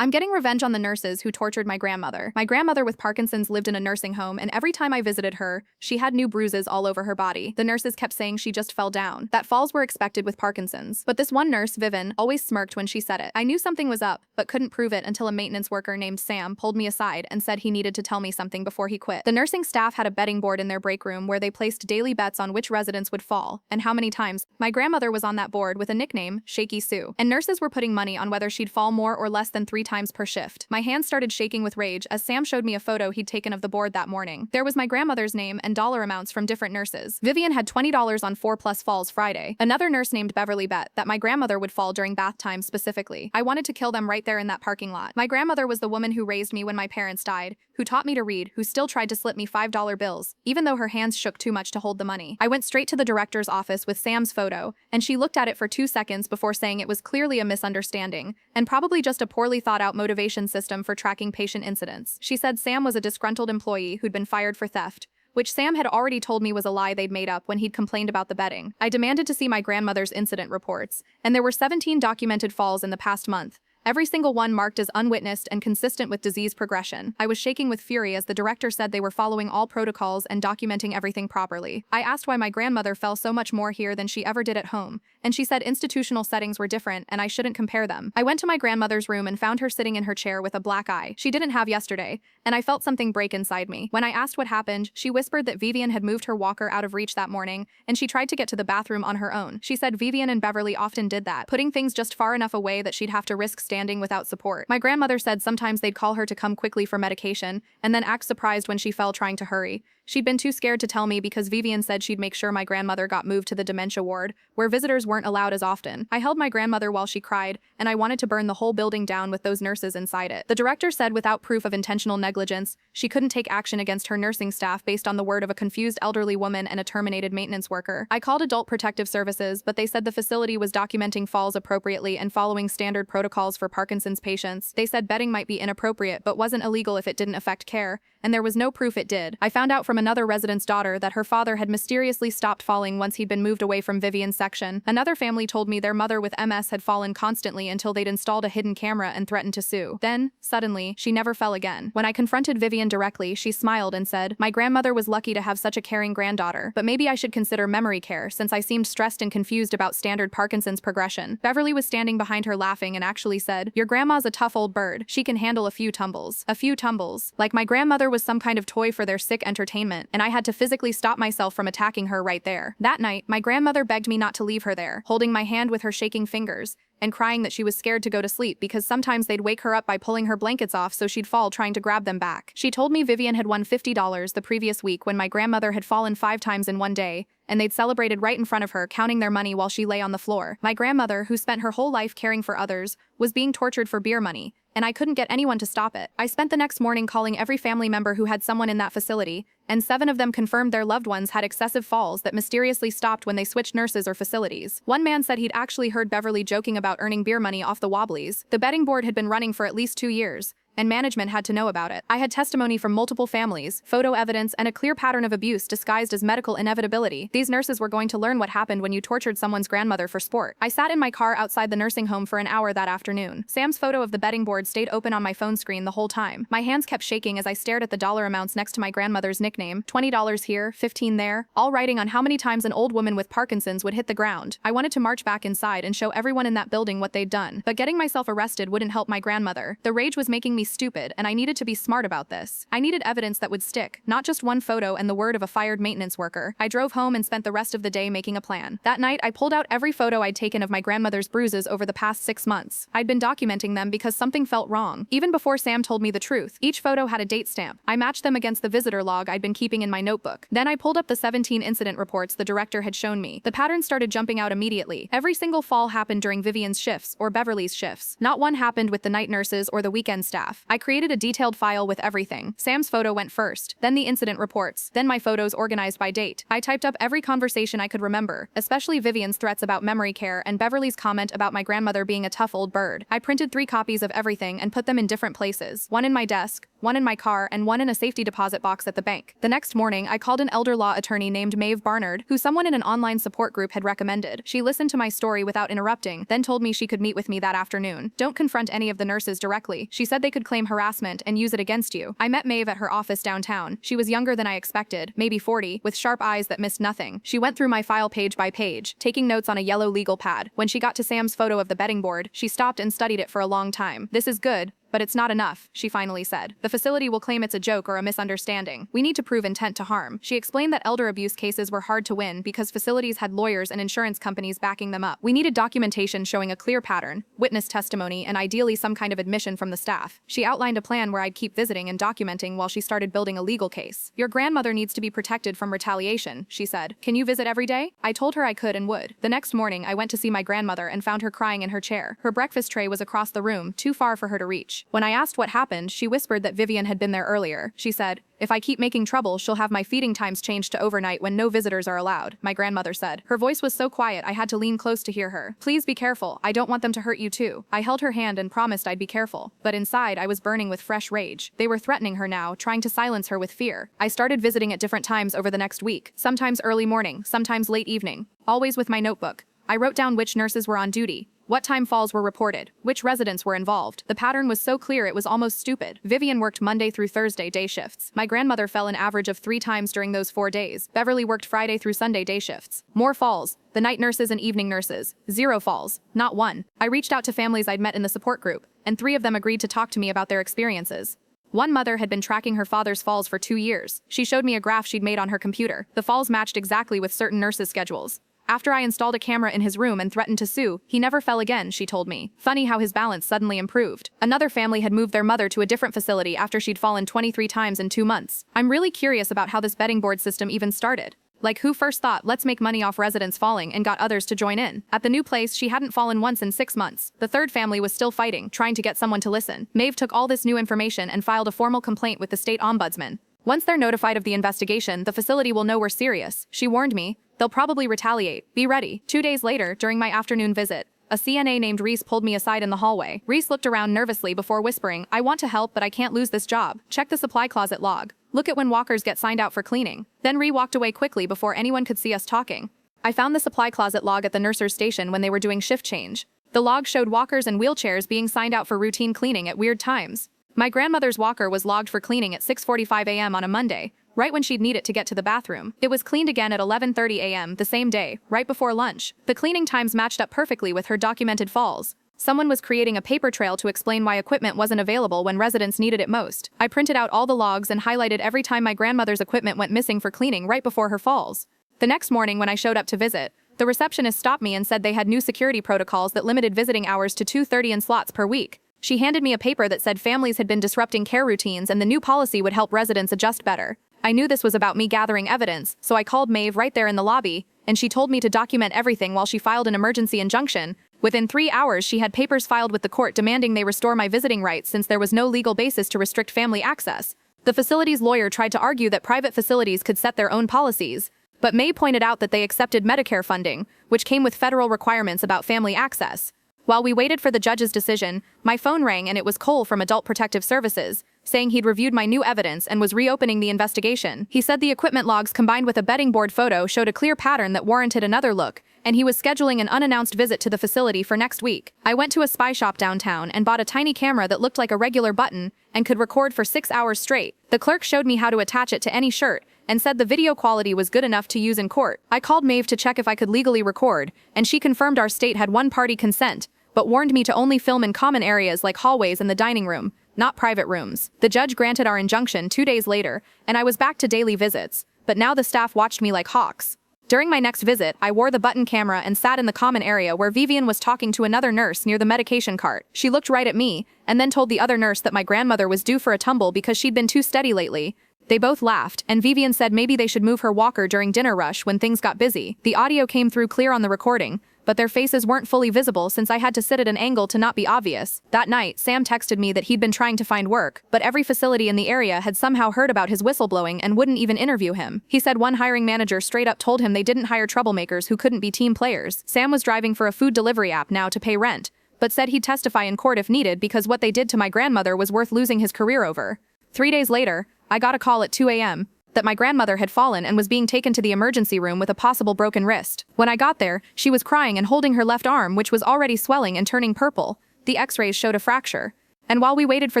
I'm getting revenge on the nurses who tortured my grandmother. My grandmother with Parkinson's lived in a nursing home, and every time I visited her, she had new bruises all over her body. The nurses kept saying she just fell down, that falls were expected with Parkinson's. But this one nurse, Vivian, always smirked when she said it. I knew something was up, but couldn't prove it until a maintenance worker named Sam pulled me aside and said he needed to tell me something before he quit. The nursing staff had a betting board in their break room where they placed daily bets on which residents would fall, and how many times. My grandmother was on that board with a nickname, Shaky Sue, and nurses were putting money on whether she'd fall more or less than 3 times per shift. My hands started shaking with rage as Sam showed me a photo he'd taken of the board that morning. There was my grandmother's name and dollar amounts from different nurses. Vivian had $20 on 4+ falls Friday. Another nurse named Beverly bet that my grandmother would fall during bath time specifically. I wanted to kill them right there in that parking lot. My grandmother was the woman who raised me when my parents died, who taught me to read, who still tried to slip me $5 bills, even though her hands shook too much to hold the money. I went straight to the director's office with Sam's photo, and she looked at it for 2 seconds before saying it was clearly a misunderstanding, and probably just a poorly thought out motivation system for tracking patient incidents. She said Sam was a disgruntled employee who'd been fired for theft, which Sam had already told me was a lie they'd made up when he'd complained about the betting. I demanded to see my grandmother's incident reports, and there were 17 documented falls in the past month, every single one marked as unwitnessed and consistent with disease progression. I was shaking with fury as the director said they were following all protocols and documenting everything properly. I asked why my grandmother fell so much more here than she ever did at home, and she said institutional settings were different and I shouldn't compare them. I went to my grandmother's room and found her sitting in her chair with a black eye she didn't have yesterday, and I felt something break inside me. When I asked what happened, she whispered that Vivian had moved her walker out of reach that morning, and she tried to get to the bathroom on her own. She said Vivian and Beverly often did that, putting things just far enough away that she'd have to risk standing without support. My grandmother said sometimes they'd call her to come quickly for medication, and then act surprised when she fell trying to hurry. She'd been too scared to tell me because Vivian said she'd make sure my grandmother got moved to the dementia ward, where visitors weren't allowed as often. I held my grandmother while she cried, and I wanted to burn the whole building down with those nurses inside it. The director said without proof of intentional negligence, she couldn't take action against her nursing staff based on the word of a confused elderly woman and a terminated maintenance worker. I called Adult Protective Services, but they said the facility was documenting falls appropriately and following standard protocols for Parkinson's patients. They said betting might be inappropriate but wasn't illegal if it didn't affect care, and there was no proof it did. I found out from another resident's daughter that her father had mysteriously stopped falling once he'd been moved away from Vivian's section. Another family told me their mother with MS had fallen constantly until they'd installed a hidden camera and threatened to sue. Then, suddenly, she never fell again. When I confronted Vivian directly, she smiled and said, "My grandmother was lucky to have such a caring granddaughter, but maybe I should consider memory care since I seemed stressed and confused about standard Parkinson's progression." Beverly was standing behind her laughing and actually said, "Your grandma's a tough old bird. She can handle a few tumbles." A few tumbles. Like my grandmother was some kind of toy for their sick entertainment, and I had to physically stop myself from attacking her right there. That night, my grandmother begged me not to leave her there, holding my hand with her shaking fingers, and crying that she was scared to go to sleep because sometimes they'd wake her up by pulling her blankets off so she'd fall trying to grab them back. She told me Vivian had won $50 the previous week when my grandmother had fallen 5 times in one day, and they'd celebrated right in front of her, counting their money while she lay on the floor. My grandmother, who spent her whole life caring for others, was being tortured for beer money, and I couldn't get anyone to stop it. I spent the next morning calling every family member who had someone in that facility, and 7 of them confirmed their loved ones had excessive falls that mysteriously stopped when they switched nurses or facilities. One man said he'd actually heard Beverly joking about earning beer money off the wobblies. The betting board had been running for at least 2 years, and management had to know about it. I had testimony from multiple families, photo evidence, and a clear pattern of abuse disguised as medical inevitability. These nurses were going to learn what happened when you tortured someone's grandmother for sport. I sat in my car outside the nursing home for an hour that afternoon. Sam's photo of the betting board stayed open on my phone screen the whole time. My hands kept shaking as I stared at the dollar amounts next to my grandmother's nickname, $20 here, 15 there, all writing on how many times an old woman with Parkinson's would hit the ground. I wanted to march back inside and show everyone in that building what they'd done, but getting myself arrested wouldn't help my grandmother. The rage was making me stupid, and I needed to be smart about this. I needed evidence that would stick, not just one photo and the word of a fired maintenance worker. I drove home and spent the rest of the day making a plan. That night, I pulled out every photo I'd taken of my grandmother's bruises over the past 6 months. I'd been documenting them because something felt wrong. Even before Sam told me the truth, each photo had a date stamp. I matched them against the visitor log I'd been keeping in my notebook. Then I pulled up the 17 incident reports the director had shown me. The pattern started jumping out immediately. Every single fall happened during Vivian's shifts or Beverly's shifts. Not one happened with the night nurses or the weekend staff. staff. I created a detailed file with everything. Sam's photo went first, then the incident reports, then my photos organized by date. I typed up every conversation I could remember, especially Vivian's threats about memory care and Beverly's comment about my grandmother being a tough old bird. I printed 3 copies of everything and put them in different places, one in my desk, one in my car, and one in a safety deposit box at the bank. The next morning, I called an elder law attorney named Maeve Barnard, who someone in an online support group had recommended. She listened to my story without interrupting, then told me she could meet with me that afternoon. Don't confront any of the nurses directly. She said they could claim harassment and use it against you. I met Maeve at her office downtown. She was younger than I expected, maybe 40, with sharp eyes that missed nothing. She went through my file page by page, taking notes on a yellow legal pad. When she got to Sam's photo of the betting board, she stopped and studied it for a long time. "This is good, but it's not enough," she finally said. "The facility will claim it's a joke or a misunderstanding. We need to prove intent to harm." She explained that elder abuse cases were hard to win because facilities had lawyers and insurance companies backing them up. We needed documentation showing a clear pattern, witness testimony, and ideally some kind of admission from the staff. She outlined a plan where I'd keep visiting and documenting while she started building a legal case. "Your grandmother needs to be protected from retaliation," she said. "Can you visit every day?" I told her I could and would. The next morning, I went to see my grandmother and found her crying in her chair. Her breakfast tray was across the room, too far for her to reach. When I asked what happened, she whispered that Vivian had been there earlier. She said, "If I keep making trouble, she'll have my feeding times changed to overnight when no visitors are allowed," my grandmother said. Her voice was so quiet I had to lean close to hear her. "Please be careful. I don't want them to hurt you too." I held her hand and promised I'd be careful. But inside, I was burning with fresh rage. They were threatening her now, trying to silence her with fear. I started visiting at different times over the next week, sometimes early morning, sometimes late evening, always with my notebook. I wrote down which nurses were on duty, what time falls were reported, which residents were involved. The pattern was so clear it was almost stupid. Vivian worked Monday through Thursday day shifts. My grandmother fell an average of 3 times during those 4 days. Beverly worked Friday through Sunday day shifts. More falls. The night nurses and evening nurses. 0 falls. Not 1. I reached out to families I'd met in the support group, and 3 of them agreed to talk to me about their experiences. One mother had been tracking her father's falls for 2 years. She showed me a graph she'd made on her computer. The falls matched exactly with certain nurses' schedules. After I installed a camera in his room and threatened to sue, he never fell again, she told me. Funny how his balance suddenly improved. Another family had moved their mother to a different facility after she'd fallen 23 times in 2 months. I'm really curious about how this betting board system even started. Like, who first thought, let's make money off residents falling, and got others to join in? At the new place, she hadn't fallen once in 6 months. The third family was still fighting, trying to get someone to listen. Maeve took all this new information and filed a formal complaint with the state ombudsman. "Once they're notified of the investigation, the facility will know we're serious," she warned me. "They'll probably retaliate. Be ready." 2 days later, during my afternoon visit, a CNA named Reese pulled me aside in the hallway. Reese looked around nervously before whispering, "I want to help, but I can't lose this job. Check the supply closet log. Look at when walkers get signed out for cleaning." Then Ree walked away quickly before anyone could see us talking. I found the supply closet log at the nurser's station when they were doing shift change. The log showed walkers and wheelchairs being signed out for routine cleaning at weird times. My grandmother's walker was logged for cleaning at 6:45 a.m. on a Monday, right when she'd need it to get to the bathroom. It was cleaned again at 11:30 a.m. the same day, right before lunch. The cleaning times matched up perfectly with her documented falls. Someone was creating a paper trail to explain why equipment wasn't available when residents needed it most. I printed out all the logs and highlighted every time my grandmother's equipment went missing for cleaning right before her falls. The next morning when I showed up to visit, the receptionist stopped me and said they had new security protocols that limited visiting hours to 2:30 in slots per week. She handed me a paper that said families had been disrupting care routines and the new policy would help residents adjust better. I knew this was about me gathering evidence, so I called Maeve right there in the lobby, and she told me to document everything while she filed an emergency injunction. Within 3 hours, she had papers filed with the court demanding they restore my visiting rights since there was no legal basis to restrict family access. The facility's lawyer tried to argue that private facilities could set their own policies, but May pointed out that they accepted Medicare funding, which came with federal requirements about family access. While we waited for the judge's decision, my phone rang and it was Cole from Adult Protective Services, saying he'd reviewed my new evidence and was reopening the investigation. He said the equipment logs combined with a betting board photo showed a clear pattern that warranted another look, and he was scheduling an unannounced visit to the facility for next week. I went to a spy shop downtown and bought a tiny camera that looked like a regular button and could record for 6 hours straight. The clerk showed me how to attach it to any shirt and said the video quality was good enough to use in court. I called Maeve to check if I could legally record, and she confirmed our state had one-party consent, but warned me to only film in common areas like hallways and the dining room, not private rooms. The judge granted our injunction 2 days later, and I was back to daily visits, but now the staff watched me like hawks. During my next visit, I wore the button camera and sat in the common area where Vivian was talking to another nurse near the medication cart. She looked right at me, and then told the other nurse that my grandmother was due for a tumble because she'd been too steady lately. They both laughed, and Vivian said maybe they should move her walker during dinner rush when things got busy. The audio came through clear on the recording, but their faces weren't fully visible since I had to sit at an angle to not be obvious. That night, Sam texted me that he'd been trying to find work, but every facility in the area had somehow heard about his whistleblowing and wouldn't even interview him. He said one hiring manager straight up told him they didn't hire troublemakers who couldn't be team players. Sam was driving for a food delivery app now to pay rent, but said he'd testify in court if needed because what they did to my grandmother was worth losing his career over. 3 days later, I got a call at 2 a.m. that my grandmother had fallen and was being taken to the emergency room with a possible broken wrist. When I got there, she was crying and holding her left arm, which was already swelling and turning purple. The x-rays showed a fracture. And while we waited for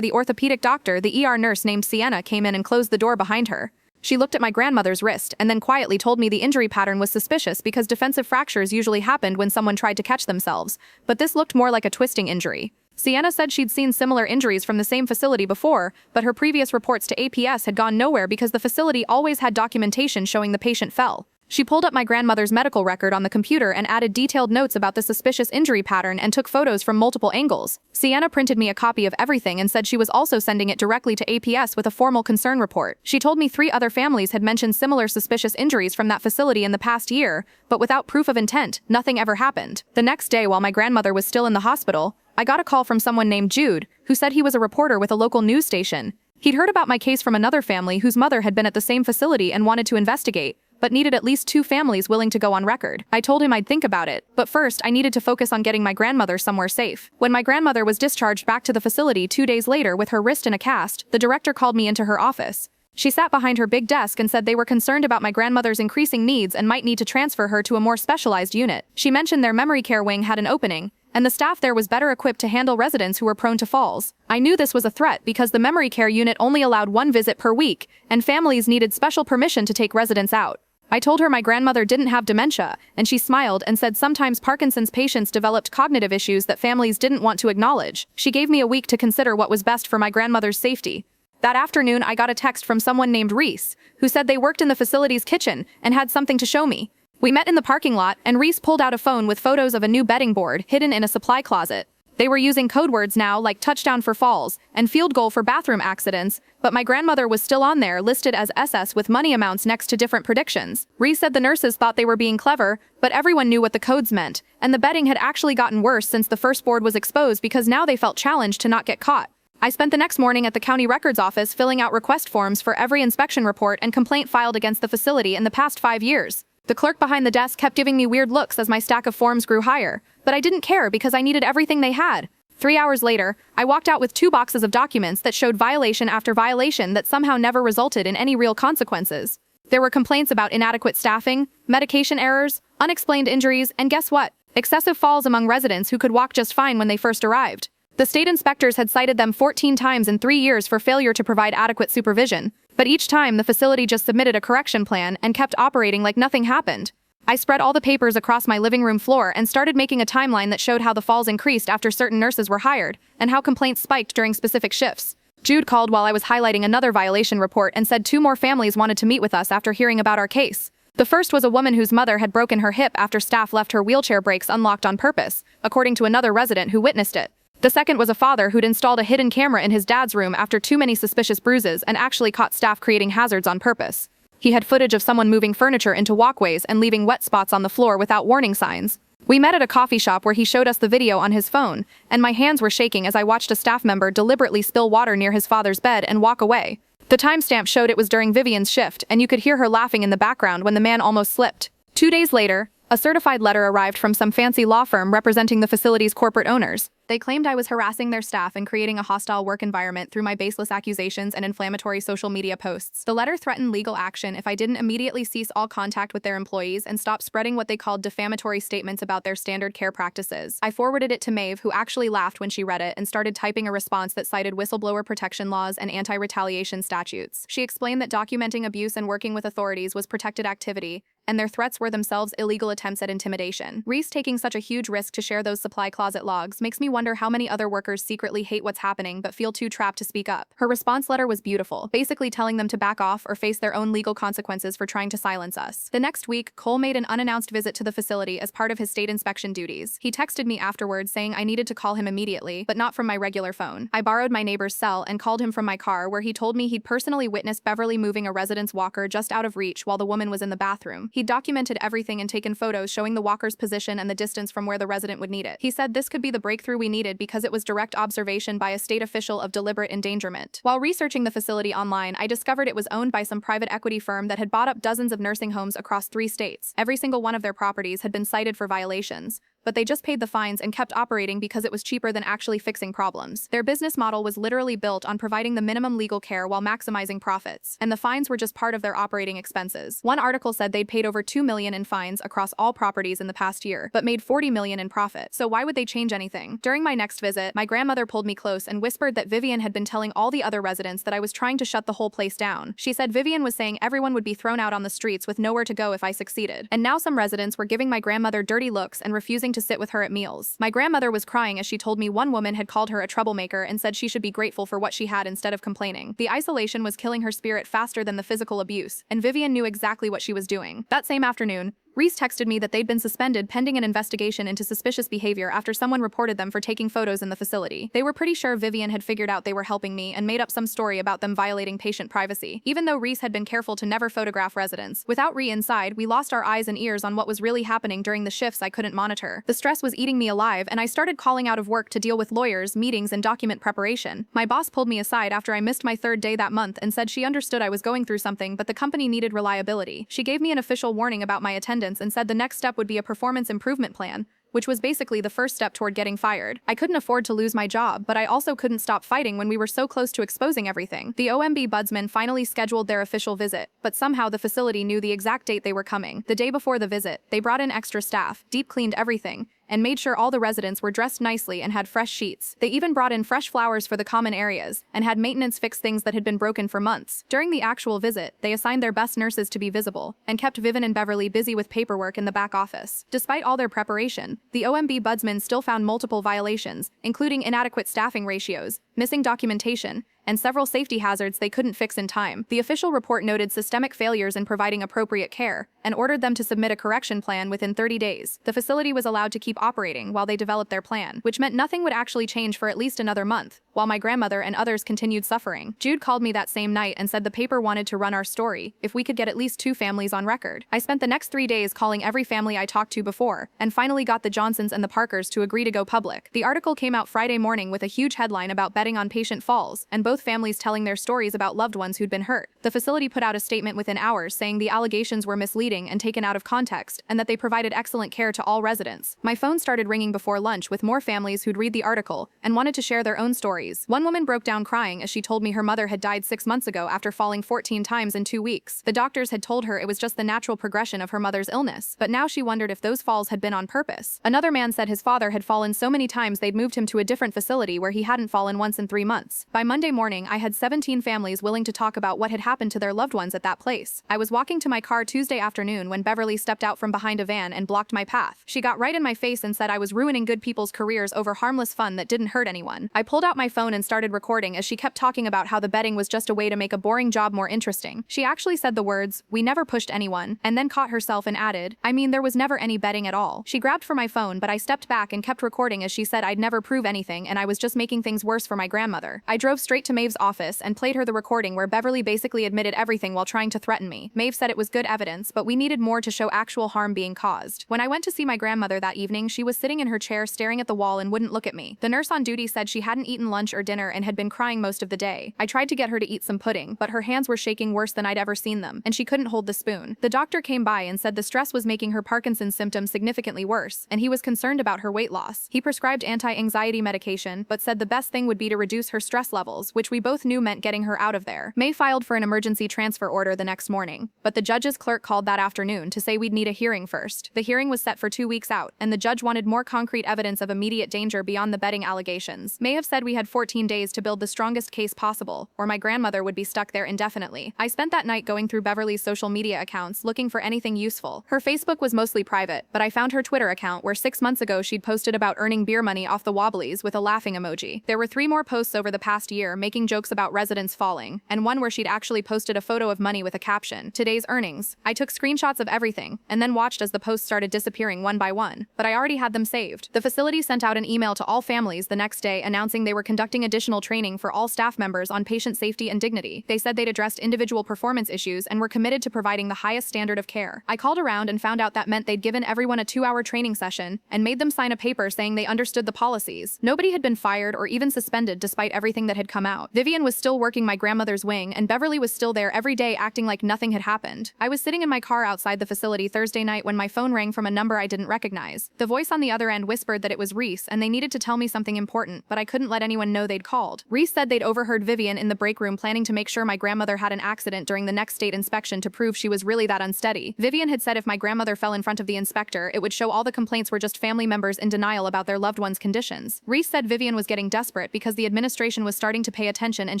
the orthopedic doctor, the ER nurse named Sienna came in and closed the door behind her. She looked at my grandmother's wrist and then quietly told me the injury pattern was suspicious because defensive fractures usually happened when someone tried to catch themselves, but this looked more like a twisting injury. Sienna said she'd seen similar injuries from the same facility before, but her previous reports to APS had gone nowhere because the facility always had documentation showing the patient fell. She pulled up my grandmother's medical record on the computer and added detailed notes about the suspicious injury pattern and took photos from multiple angles. Sienna printed me a copy of everything and said she was also sending it directly to APS with a formal concern report. She told me 3 other families had mentioned similar suspicious injuries from that facility in the past year, but without proof of intent, nothing ever happened. The next day, while my grandmother was still in the hospital, I got a call from someone named Jude, who said he was a reporter with a local news station. He'd heard about my case from another family whose mother had been at the same facility and wanted to investigate, but needed at least 2 families willing to go on record. I told him I'd think about it, but first I needed to focus on getting my grandmother somewhere safe. When my grandmother was discharged back to the facility 2 days later with her wrist in a cast, the director called me into her office. She sat behind her big desk and said they were concerned about my grandmother's increasing needs and might need to transfer her to a more specialized unit. She mentioned their memory care wing had an opening, and the staff there was better equipped to handle residents who were prone to falls. I knew this was a threat because the memory care unit only allowed 1 visit per week, and families needed special permission to take residents out. I told her my grandmother didn't have dementia, and she smiled and said sometimes Parkinson's patients developed cognitive issues that families didn't want to acknowledge. She gave me a week to consider what was best for my grandmother's safety. That afternoon, I got a text from someone named Reese, who said they worked in the facility's kitchen and had something to show me. We met in the parking lot, and Reese pulled out a phone with photos of a new bedding board hidden in a supply closet. They were using code words now like touchdown for falls and field goal for bathroom accidents, but my grandmother was still on there listed as SS with money amounts next to different predictions. Reese said the nurses thought they were being clever, but everyone knew what the codes meant, and the bedding had actually gotten worse since the first board was exposed because now they felt challenged to not get caught. I spent the next morning at the county records office filling out request forms for every inspection report and complaint filed against the facility in the past 5 years. The clerk behind the desk kept giving me weird looks as my stack of forms grew higher, but I didn't care because I needed everything they had. 3 hours later, I walked out with 2 boxes of documents that showed violation after violation that somehow never resulted in any real consequences. There were complaints about inadequate staffing, medication errors, unexplained injuries, and guess what? Excessive falls among residents who could walk just fine when they first arrived. The state inspectors had cited them 14 times in 3 years for failure to provide adequate supervision, but each time the facility just submitted a correction plan and kept operating like nothing happened. I spread all the papers across my living room floor and started making a timeline that showed how the falls increased after certain nurses were hired, and how complaints spiked during specific shifts. Jude called while I was highlighting another violation report and said 2 more families wanted to meet with us after hearing about our case. The first was a woman whose mother had broken her hip after staff left her wheelchair brakes unlocked on purpose, according to another resident who witnessed it. The second was a father who'd installed a hidden camera in his dad's room after too many suspicious bruises and actually caught staff creating hazards on purpose. He had footage of someone moving furniture into walkways and leaving wet spots on the floor without warning signs. We met at a coffee shop where he showed us the video on his phone, and my hands were shaking as I watched a staff member deliberately spill water near his father's bed and walk away. The timestamp showed it was during Vivian's shift, and you could hear her laughing in the background when the man almost slipped. 2 days later, a certified letter arrived from some fancy law firm representing the facility's corporate owners. They claimed I was harassing their staff and creating a hostile work environment through my baseless accusations and inflammatory social media posts. The letter threatened legal action if I didn't immediately cease all contact with their employees and stop spreading what they called defamatory statements about their standard care practices. I forwarded it to Maeve, who actually laughed when she read it and started typing a response that cited whistleblower protection laws and anti-retaliation statutes. She explained that documenting abuse and working with authorities was protected activity, and their threats were themselves illegal attempts at intimidation. Reese taking such a huge risk to share those supply closet logs makes me wonder how many other workers secretly hate what's happening but feel too trapped to speak up. Her response letter was beautiful, basically telling them to back off or face their own legal consequences for trying to silence us. The next week, Cole made an unannounced visit to the facility as part of his state inspection duties. He texted me afterwards saying I needed to call him immediately, but not from my regular phone. I borrowed my neighbor's cell and called him from my car, where he told me he'd personally witnessed Beverly moving a resident's walker just out of reach while the woman was in the bathroom. He documented everything and taken photos showing the walker's position and the distance from where the resident would need it. He said this could be the breakthrough we needed because it was direct observation by a state official of deliberate endangerment. While researching the facility online, I discovered it was owned by some private equity firm that had bought up dozens of nursing homes across 3 states. Every single one of their properties had been cited for violations, but they just paid the fines and kept operating because it was cheaper than actually fixing problems. Their business model was literally built on providing the minimum legal care while maximizing profits, and the fines were just part of their operating expenses. One article said they'd paid over $2 million in fines across all properties in the past year, but made $40 million in profit. So why would they change anything? During my next visit, my grandmother pulled me close and whispered that Vivian had been telling all the other residents that I was trying to shut the whole place down. She said Vivian was saying everyone would be thrown out on the streets with nowhere to go if I succeeded. And now some residents were giving my grandmother dirty looks and refusing to sit with her at meals. My grandmother was crying as she told me one woman had called her a troublemaker and said she should be grateful for what she had instead of complaining. The isolation was killing her spirit faster than the physical abuse, and Vivian knew exactly what she was doing. That same afternoon, Reese texted me that they'd been suspended pending an investigation into suspicious behavior after someone reported them for taking photos in the facility. They were pretty sure Vivian had figured out they were helping me and made up some story about them violating patient privacy, even though Reese had been careful to never photograph residents. Without Ree inside, we lost our eyes and ears on what was really happening during the shifts I couldn't monitor. The stress was eating me alive, and I started calling out of work to deal with lawyers, meetings, and document preparation. My boss pulled me aside after I missed my 3rd day that month and said she understood I was going through something, but the company needed reliability. She gave me an official warning about my attendance and said the next step would be a performance improvement plan, which was basically the first step toward getting fired. I couldn't afford to lose my job, but I also couldn't stop fighting when we were so close to exposing everything. The ombudsman finally scheduled their official visit, but somehow the facility knew the exact date they were coming. The day before the visit, they brought in extra staff, deep cleaned everything, and made sure all the residents were dressed nicely and had fresh sheets. They even brought in fresh flowers for the common areas, and had maintenance fix things that had been broken for months. During the actual visit, they assigned their best nurses to be visible, and kept Vivian and Beverly busy with paperwork in the back office. Despite all their preparation, the ombudsman still found multiple violations, including inadequate staffing ratios, missing documentation, and several safety hazards they couldn't fix in time. The official report noted systemic failures in providing appropriate care, and ordered them to submit a correction plan within 30 days. The facility was allowed to keep operating while they developed their plan, which meant nothing would actually change for at least another month, while my grandmother and others continued suffering. Jude called me that same night and said the paper wanted to run our story if we could get at least 2 families on record. I spent the next 3 days calling every family I talked to before, and finally got the Johnsons and the Parkers to agree to go public. The article came out Friday morning with a huge headline about betting on patient falls, and both families telling their stories about loved ones who'd been hurt. The facility put out a statement within hours saying the allegations were misleading and taken out of context, and that they provided excellent care to all residents. My phone started ringing before lunch with more families who'd read the article and wanted to share their own stories. One woman broke down crying as she told me her mother had died 6 months ago after falling 14 times in 2 weeks. The doctors had told her it was just the natural progression of her mother's illness, but now she wondered if those falls had been on purpose. Another man said his father had fallen so many times they'd moved him to a different facility where he hadn't fallen once in 3 months. By Monday morning, I had 17 families willing to talk about what had happened to their loved ones at that place. I was walking to my car Tuesday afternoon when Beverly stepped out from behind a van and blocked my path. She got right in my face and said I was ruining good people's careers over harmless fun that didn't hurt anyone. I pulled out my phone and started recording as she kept talking about how the betting was just a way to make a boring job more interesting. She actually said the words, "We never pushed anyone," and then caught herself and added, "I mean, there was never any betting at all." She grabbed for my phone, but I stepped back and kept recording as she said I'd never prove anything and I was just making things worse for my grandmother. I drove straight to Maeve's office and played her the recording where Beverly basically admitted everything while trying to threaten me. Maeve said it was good evidence, but we needed more to show actual harm being caused. When I went to see my grandmother that evening, she was sitting in her chair staring at the wall and wouldn't look at me. The nurse on duty said she hadn't eaten lunch or dinner and had been crying most of the day. I tried to get her to eat some pudding, but her hands were shaking worse than I'd ever seen them, and she couldn't hold the spoon. The doctor came by and said the stress was making her Parkinson's symptoms significantly worse, and he was concerned about her weight loss. He prescribed anti-anxiety medication, but said the best thing would be to reduce her stress levels, which we both knew meant getting her out of there. May filed for an emergency transfer order the next morning, but the judge's clerk called that afternoon to say we'd need a hearing first. The hearing was set for 2 weeks out, and the judge wanted more concrete evidence of immediate danger beyond the betting allegations. May have said we had 14 days to build the strongest case possible, or my grandmother would be stuck there indefinitely. I spent that night going through Beverly's social media accounts looking for anything useful. Her Facebook was mostly private, but I found her Twitter account where 6 months ago she'd posted about earning beer money off the Wobblies with a laughing emoji. There were 3 more posts over the past year making jokes about residents falling, and one where she'd actually posted a photo of money with a caption, "Today's earnings." I took screenshots of everything, and then watched as the posts started disappearing one by one, but I already had them saved. The facility sent out an email to all families the next day announcing they were conducting conducting additional training for all staff members on patient safety and dignity. They said they'd addressed individual performance issues and were committed to providing the highest standard of care. I called around and found out that meant they'd given everyone a 2-hour training session and made them sign a paper saying they understood the policies. Nobody had been fired or even suspended despite everything that had come out. Vivian was still working my grandmother's wing, and Beverly was still there every day acting like nothing had happened. I was sitting in my car outside the facility Thursday night when my phone rang from a number I didn't recognize. The voice on the other end whispered that it was Reese and they needed to tell me something important, but I couldn't let anyone know they'd called. Reese said they'd overheard Vivian in the break room planning to make sure my grandmother had an accident during the next state inspection to prove she was really that unsteady. Vivian had said if my grandmother fell in front of the inspector, it would show all the complaints were just family members in denial about their loved one's conditions. Reese said Vivian was getting desperate because the administration was starting to pay attention and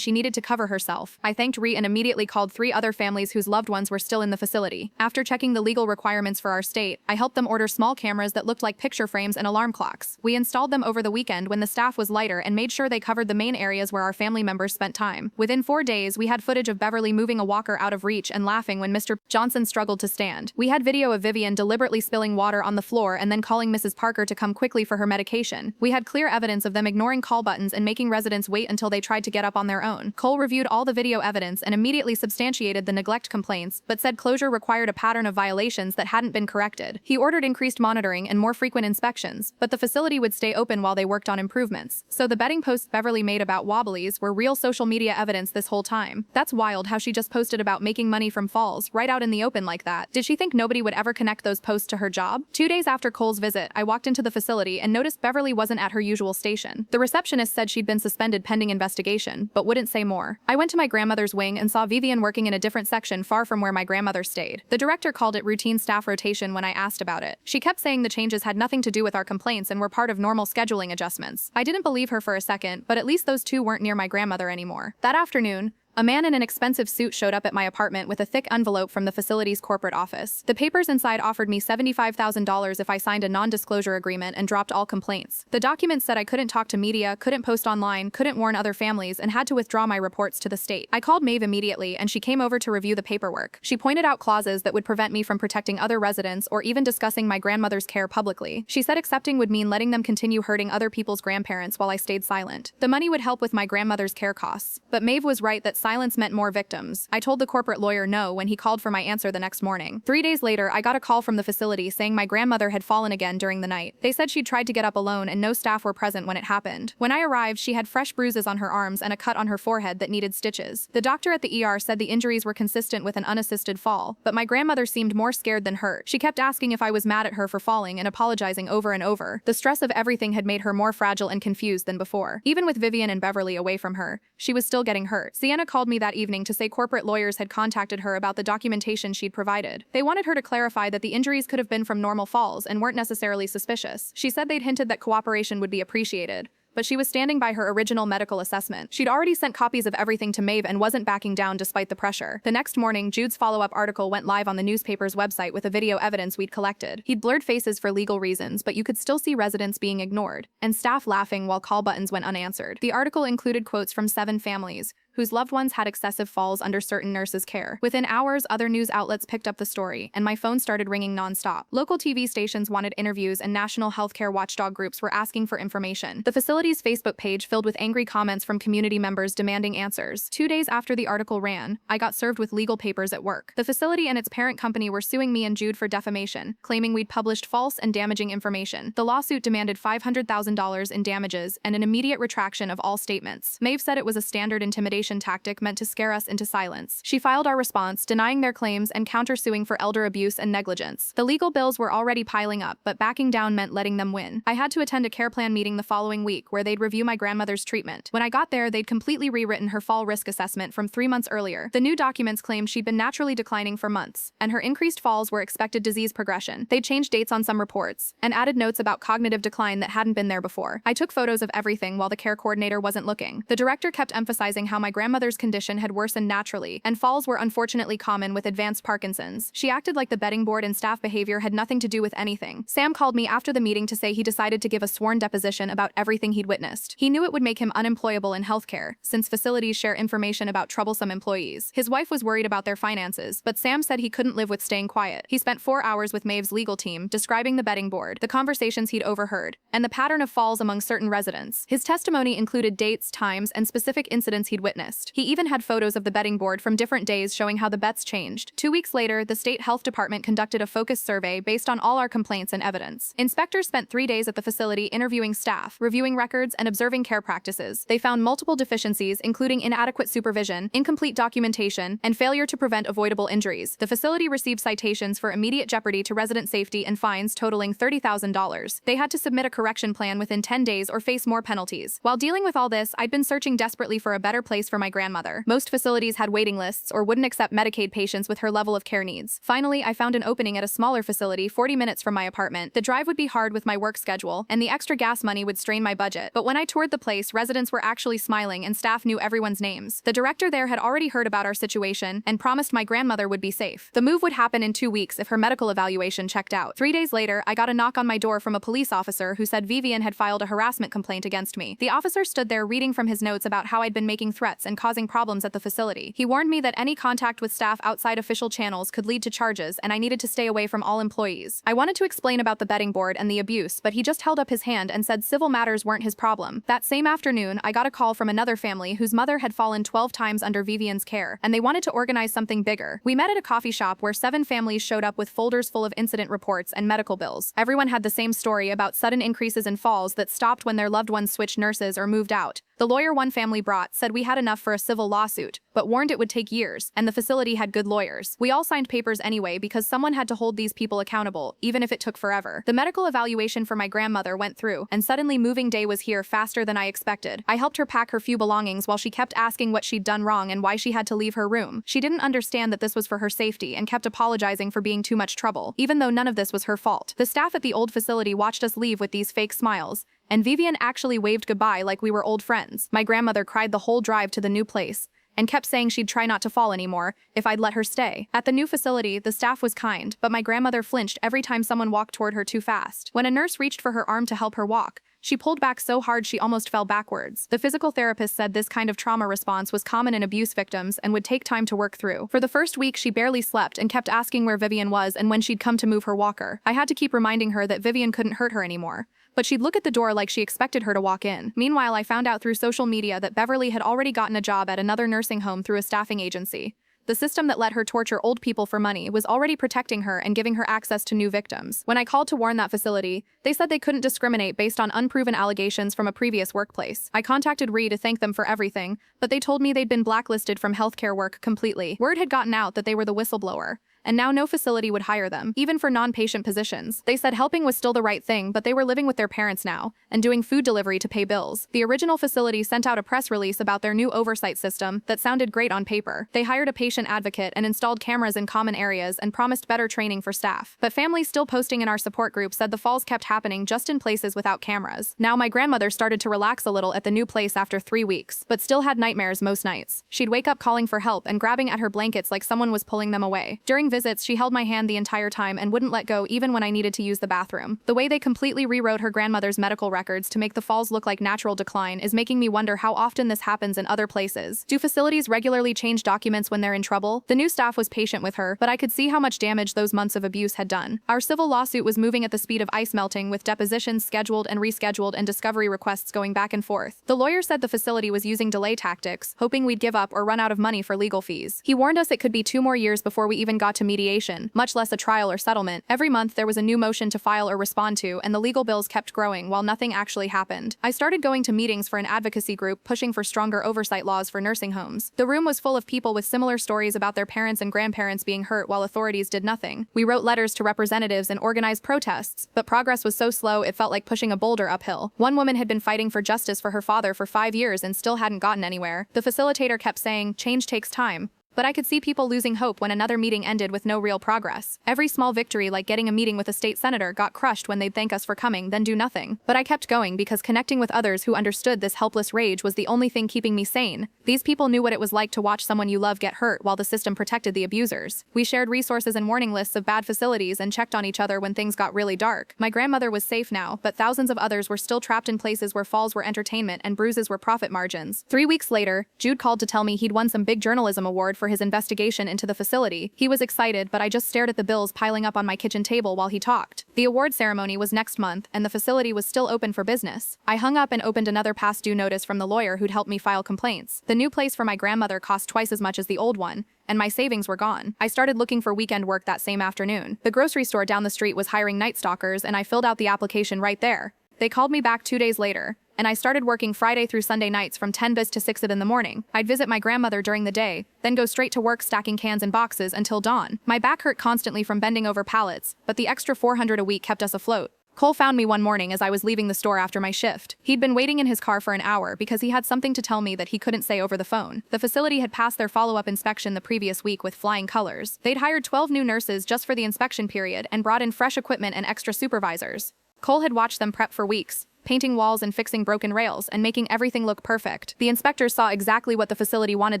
she needed to cover herself. I thanked Ree and immediately called 3 other families whose loved ones were still in the facility. After checking the legal requirements for our state, I helped them order small cameras that looked like picture frames and alarm clocks. We installed them over the weekend when the staff was lighter and made sure they covered the main areas where our family members spent time. Within 4 days, we had footage of Beverly moving a walker out of reach and laughing when Mr. Johnson struggled to stand. We had video of Vivian deliberately spilling water on the floor and then calling Mrs. Parker to come quickly for her medication. We had clear evidence of them ignoring call buttons and making residents wait until they tried to get up on their own. Cole reviewed all the video evidence and immediately substantiated the neglect complaints, but said closure required a pattern of violations that hadn't been corrected. He ordered increased monitoring and more frequent inspections, but the facility would stay open while they worked on improvements. So the betting posts Beverly made about wobblies were real social media evidence this whole time. That's wild how she just posted about making money from falls right out in the open like that. Did she think nobody would ever connect those posts to her job? 2 days after Cole's visit, I walked into the facility and noticed Beverly wasn't at her usual station. The receptionist said she'd been suspended pending investigation, but wouldn't say more. I went to my grandmother's wing and saw Vivian working in a different section far from where my grandmother stayed. The director called it routine staff rotation when I asked about it. She kept saying the changes had nothing to do with our complaints and were part of normal scheduling adjustments. I didn't believe her for a second, but at least those 2 weren't near my grandmother anymore. That afternoon, a man in an expensive suit showed up at my apartment with a thick envelope from the facility's corporate office. The papers inside offered me $75,000 if I signed a non-disclosure agreement and dropped all complaints. The document said I couldn't talk to media, couldn't post online, couldn't warn other families, and had to withdraw my reports to the state. I called Maeve immediately, and she came over to review the paperwork. She pointed out clauses that would prevent me from protecting other residents or even discussing my grandmother's care publicly. She said accepting would mean letting them continue hurting other people's grandparents while I stayed silent. The money would help with my grandmother's care costs, but Maeve was right that silence meant more victims. I told the corporate lawyer no when he called for my answer the next morning. 3 days later, I got a call from the facility saying my grandmother had fallen again during the night. They said she'd tried to get up alone and no staff were present when it happened. When I arrived, she had fresh bruises on her arms and a cut on her forehead that needed stitches. The doctor at the ER said the injuries were consistent with an unassisted fall, but my grandmother seemed more scared than hurt. She kept asking if I was mad at her for falling and apologizing over and over. The stress of everything had made her more fragile and confused than before. Even with Vivian and Beverly away from her, she was still getting hurt. Sienna called me that evening to say corporate lawyers had contacted her about the documentation she'd provided. They wanted her to clarify that the injuries could have been from normal falls and weren't necessarily suspicious. She said they'd hinted that cooperation would be appreciated, but she was standing by her original medical assessment. She'd already sent copies of everything to Maeve and wasn't backing down despite the pressure. The next morning, Jude's follow-up article went live on the newspaper's website with the video evidence we'd collected. He'd blurred faces for legal reasons, but you could still see residents being ignored, and staff laughing while call buttons went unanswered. The article included quotes from 7 families whose loved ones had excessive falls under certain nurses' care. Within hours, other news outlets picked up the story, and my phone started ringing nonstop. Local TV stations wanted interviews, and national healthcare watchdog groups were asking for information. The facility's Facebook page filled with angry comments from community members demanding answers. 2 days after the article ran, I got served with legal papers at work. The facility and its parent company were suing me and Jude for defamation, claiming we'd published false and damaging information. The lawsuit demanded $500,000 in damages and an immediate retraction of all statements. Maeve said it was a standard intimidation tactic meant to scare us into silence. She filed our response, denying their claims and countersuing for elder abuse and negligence. The legal bills were already piling up, but backing down meant letting them win. I had to attend a care plan meeting the following week where they'd review my grandmother's treatment. When I got there, they'd completely rewritten her fall risk assessment from 3 months earlier. The new documents claimed she'd been naturally declining for months, and her increased falls were expected disease progression. They'd changed dates on some reports, and added notes about cognitive decline that hadn't been there before. I took photos of everything while the care coordinator wasn't looking. The director kept emphasizing how my my grandmother's condition had worsened naturally, and falls were unfortunately common with advanced Parkinson's. She acted like the betting board and staff behavior had nothing to do with anything. Sam called me after the meeting to say he decided to give a sworn deposition about everything he'd witnessed. He knew it would make him unemployable in healthcare, since facilities share information about troublesome employees. His wife was worried about their finances, but Sam said he couldn't live with staying quiet. He spent 4 hours with Maeve's legal team, describing the betting board, the conversations he'd overheard, and the pattern of falls among certain residents. His testimony included dates, times, and specific incidents he'd witnessed. He even had photos of the betting board from different days showing how the bets changed. 2 weeks later, the state health department conducted a focus survey based on all our complaints and evidence. Inspectors spent 3 days at the facility interviewing staff, reviewing records, and observing care practices. They found multiple deficiencies, including inadequate supervision, incomplete documentation, and failure to prevent avoidable injuries. The facility received citations for immediate jeopardy to resident safety and fines totaling $30,000. They had to submit a correction plan within 10 days or face more penalties. While dealing with all this, I'd been searching desperately for a better place for my grandmother. Most facilities had waiting lists or wouldn't accept Medicaid patients with her level of care needs. Finally, I found an opening at a smaller facility 40 minutes from my apartment. The drive would be hard with my work schedule, and the extra gas money would strain my budget. But when I toured the place, residents were actually smiling and staff knew everyone's names. The director there had already heard about our situation and promised my grandmother would be safe. The move would happen in 2 weeks if her medical evaluation checked out. 3 days later, I got a knock on my door from a police officer who said Vivian had filed a harassment complaint against me. The officer stood there reading from his notes about how I'd been making threats and causing problems at the facility. He warned me that any contact with staff outside official channels could lead to charges, and I needed to stay away from all employees. I wanted to explain about the betting board and the abuse, but he just held up his hand and said civil matters weren't his problem. That same afternoon, I got a call from another family whose mother had fallen 12 times under Vivian's care, and they wanted to organize something bigger. We met at a coffee shop where 7 families showed up with folders full of incident reports and medical bills. Everyone had the same story about sudden increases in falls that stopped when their loved ones switched nurses or moved out. The lawyer one family brought said we had enough for a civil lawsuit, but warned it would take years, and the facility had good lawyers. We all signed papers anyway because someone had to hold these people accountable, even if it took forever. The medical evaluation for my grandmother went through, and suddenly moving day was here faster than I expected. I helped her pack her few belongings while she kept asking what she'd done wrong and why she had to leave her room. She didn't understand that this was for her safety and kept apologizing for being too much trouble, even though none of this was her fault. The staff at the old facility watched us leave with these fake smiles, and Vivian actually waved goodbye like we were old friends. My grandmother cried the whole drive to the new place, and kept saying she'd try not to fall anymore if I'd let her stay. At the new facility, the staff was kind, but my grandmother flinched every time someone walked toward her too fast. When a nurse reached for her arm to help her walk, she pulled back so hard she almost fell backwards. The physical therapist said this kind of trauma response was common in abuse victims and would take time to work through. For the first week, she barely slept and kept asking where Vivian was and when she'd come to move her walker. I had to keep reminding her that Vivian couldn't hurt her anymore, but she'd look at the door like she expected her to walk in. Meanwhile, I found out through social media that Beverly had already gotten a job at another nursing home through a staffing agency. The system that let her torture old people for money was already protecting her and giving her access to new victims. When I called to warn that facility, they said they couldn't discriminate based on unproven allegations from a previous workplace. I contacted Ree to thank them for everything, but they told me they'd been blacklisted from healthcare work completely. Word had gotten out that they were the whistleblower, and now no facility would hire them, even for non-patient positions. They said helping was still the right thing, but they were living with their parents now, and doing food delivery to pay bills. The original facility sent out a press release about their new oversight system that sounded great on paper. They hired a patient advocate and installed cameras in common areas and promised better training for staff. But families still posting in our support group said the falls kept happening just in places without cameras. Now my grandmother started to relax a little at the new place after 3 weeks, but still had nightmares most nights. She'd wake up calling for help and grabbing at her blankets like someone was pulling them away. During visits, she held my hand the entire time and wouldn't let go even when I needed to use the bathroom. The way they completely rewrote her grandmother's medical records to make the falls look like natural decline is making me wonder how often this happens in other places. Do facilities regularly change documents when they're in trouble? The new staff was patient with her, but I could see how much damage those months of abuse had done. Our civil lawsuit was moving at the speed of ice melting, with depositions scheduled and rescheduled and discovery requests going back and forth. The lawyer said the facility was using delay tactics, hoping we'd give up or run out of money for legal fees. He warned us it could be 2 more years before we even got to mediation, much less a trial or settlement. Every month there was a new motion to file or respond to, and the legal bills kept growing while nothing actually happened. I started going to meetings for an advocacy group pushing for stronger oversight laws for nursing homes. The room was full of people with similar stories about their parents and grandparents being hurt while authorities did nothing. We wrote letters to representatives and organized protests, but progress was so slow it felt like pushing a boulder uphill. One woman had been fighting for justice for her father for 5 years and still hadn't gotten anywhere. The facilitator kept saying, "Change takes time." But I could see people losing hope when another meeting ended with no real progress. Every small victory, like getting a meeting with a state senator, got crushed when they'd thank us for coming, then do nothing. But I kept going because connecting with others who understood this helpless rage was the only thing keeping me sane. These people knew what it was like to watch someone you love get hurt while the system protected the abusers. We shared resources and warning lists of bad facilities and checked on each other when things got really dark. My grandmother was safe now, but thousands of others were still trapped in places where falls were entertainment and bruises were profit margins. 3 weeks later, Jude called to tell me he'd won some big journalism award for his investigation into the facility. He was excited, but I just stared at the bills piling up on my kitchen table while he talked. The award ceremony was next month, and the facility was still open for business. I hung up and opened another past due notice from the lawyer who'd helped me file complaints. The new place for my grandmother cost twice as much as the old one, and my savings were gone. I started looking for weekend work that same afternoon. The grocery store down the street was hiring night stalkers, and I filled out the application right there. They called me back 2 days later, and I started working Friday through Sunday nights from 10 bis to 6 in the morning. I'd visit my grandmother during the day, then go straight to work stacking cans and boxes until dawn. My back hurt constantly from bending over pallets, but the extra $400 a week kept us afloat. Cole found me one morning as I was leaving the store after my shift. He'd been waiting in his car for an hour because he had something to tell me that he couldn't say over the phone. The facility had passed their follow-up inspection the previous week with flying colors. They'd hired 12 new nurses just for the inspection period and brought in fresh equipment and extra supervisors. Cole had watched them prep for weeks, painting walls and fixing broken rails and making everything look perfect. The inspectors saw exactly what the facility wanted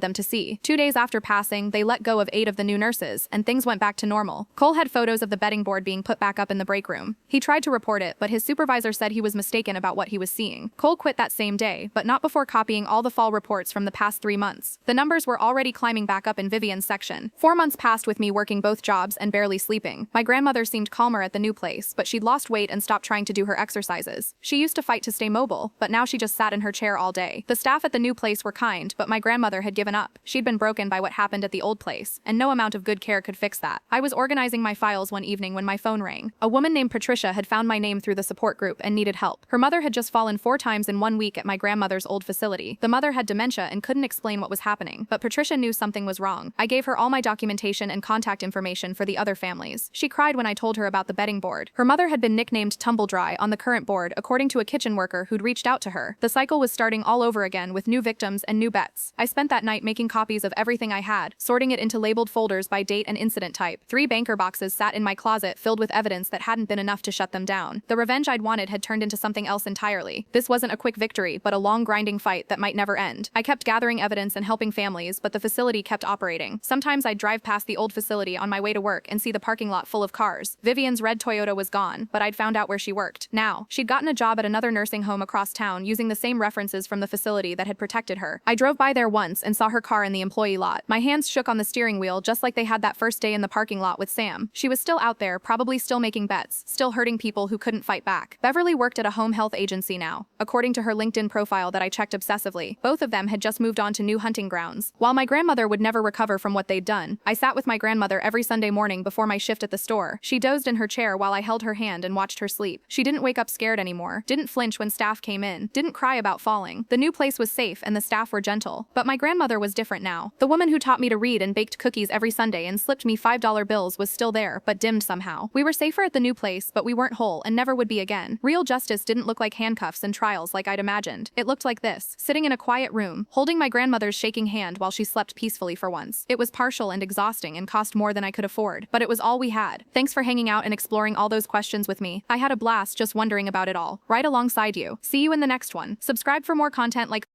them to see. 2 days after passing, they let go of 8 of the new nurses, and things went back to normal. Cole had photos of the betting board being put back up in the break room. He tried to report it, but his supervisor said he was mistaken about what he was seeing. Cole quit that same day, but not before copying all the fall reports from the past 3 months. The numbers were already climbing back up in Vivian's section. 4 months passed with me working both jobs and barely sleeping. My grandmother seemed calmer at the new place, but she'd lost weight and stopped trying to do her exercises. She used to fight to stay mobile, but now she just sat in her chair all day. The staff at the new place were kind, but my grandmother had given up. She'd been broken by what happened at the old place, and no amount of good care could fix that. I was organizing my files one evening when my phone rang. A woman named Patricia had found my name through the support group and needed help. Her mother had just fallen 4 times in 1 week at my grandmother's old facility. The mother had dementia and couldn't explain what was happening, but Patricia knew something was wrong. I gave her all my documentation and contact information for the other families. She cried when I told her about the betting board. Her mother had been nicknamed Tumble Dry on the current board, according to a kitchen worker who'd reached out to her. The cycle was starting all over again with new victims and new bets. I spent that night making copies of everything I had, sorting it into labeled folders by date and incident type. 3 banker boxes sat in my closet filled with evidence that hadn't been enough to shut them down. The revenge I'd wanted had turned into something else entirely. This wasn't a quick victory, but a long grinding fight that might never end. I kept gathering evidence and helping families, but the facility kept operating. Sometimes I'd drive past the old facility on my way to work and see the parking lot full of cars. Vivian's red Toyota was gone, but I'd found out where she worked. Now, she'd gotten a job at another nursing home across town using the same references from the facility that had protected her. I drove by there once and saw her car in the employee lot. My hands shook on the steering wheel just like they had that first day in the parking lot with Sam. She was still out there, probably still making bets, still hurting people who couldn't fight back. Beverly worked at a home health agency now, according to her LinkedIn profile that I checked obsessively. Both of them had just moved on to new hunting grounds. While my grandmother would never recover from what they'd done, I sat with my grandmother every Sunday morning before my shift at the store. She dozed in her chair while I held her hand and watched her sleep. She didn't wake up scared anymore, didn't flinch when staff came in, didn't cry about falling. The new place was safe and the staff were gentle. But my grandmother was different now. The woman who taught me to read and baked cookies every Sunday and slipped me $5 bills was still there, but dimmed somehow. We were safer at the new place, but we weren't whole and never would be again. Real justice didn't look like handcuffs and trials like I'd imagined. It looked like this, sitting in a quiet room, holding my grandmother's shaking hand while she slept peacefully for once. It was partial and exhausting and cost more than I could afford, but it was all we had. Thanks for hanging out and exploring all those questions with me. I had a blast just wondering about it all, right alongside you. See you in the next one. Subscribe for more content like